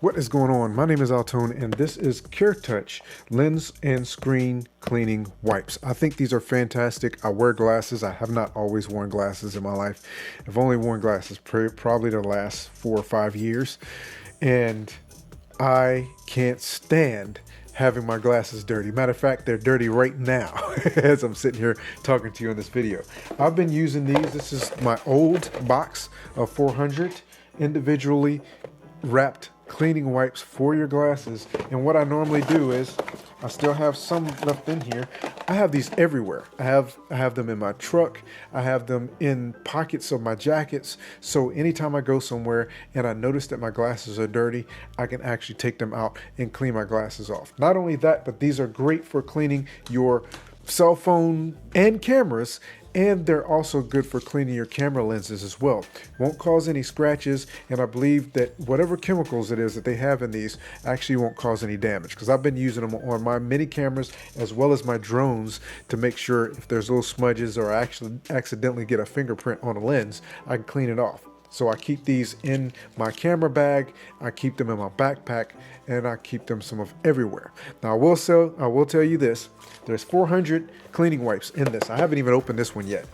What is going on? My name is AlTone and this is CareTouch Lens and Screen Cleaning Wipes. I think these are fantastic. I wear glasses. I have not always worn glasses in my life. I've only worn glasses probably the last 4 or 5 years. And I can't stand having my glasses dirty. Matter of fact, they're dirty right now as I'm sitting here talking to you in this video. I've been using these. This is my old box of 400 individually wrapped cleaning wipes for your glasses. And what I normally do is, I still have some left in here. I have these everywhere. I have them in my truck. I have them in pockets of my jackets. So anytime I go somewhere and I notice that my glasses are dirty, I can actually take them out and clean my glasses off. Not only that, but these are great for cleaning your cell phone and cameras, and they're also good for cleaning your camera lenses as well. Won't cause any scratches, and I believe that whatever chemicals it is that they have in these actually won't cause any damage, because I've been using them on my mini cameras as well as my drones to make sure if there's little smudges or I actually accidentally get a fingerprint on a lens, I can clean it off. So I keep these in my camera bag, I keep them in my backpack, and I keep them some of everywhere. Now I will tell you this, there's 400 cleaning wipes in this. I haven't even opened this one yet.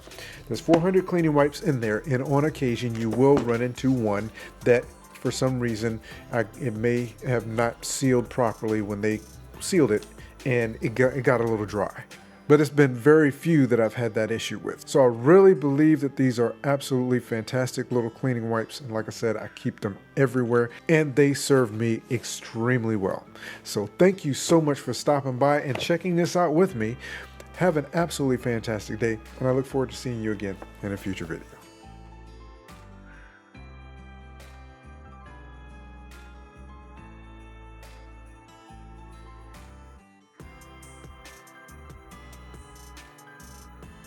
There's 400 cleaning wipes in there, and on occasion you will run into one that for some reason it may have not sealed properly when they sealed it, and it got a little dry. But it's been very few that I've had that issue with. So I really believe that these are absolutely fantastic little cleaning wipes. And like I said, I keep them everywhere and they serve me extremely well. So thank you so much for stopping by and checking this out with me. Have an absolutely fantastic day, and I look forward to seeing you again in a future video.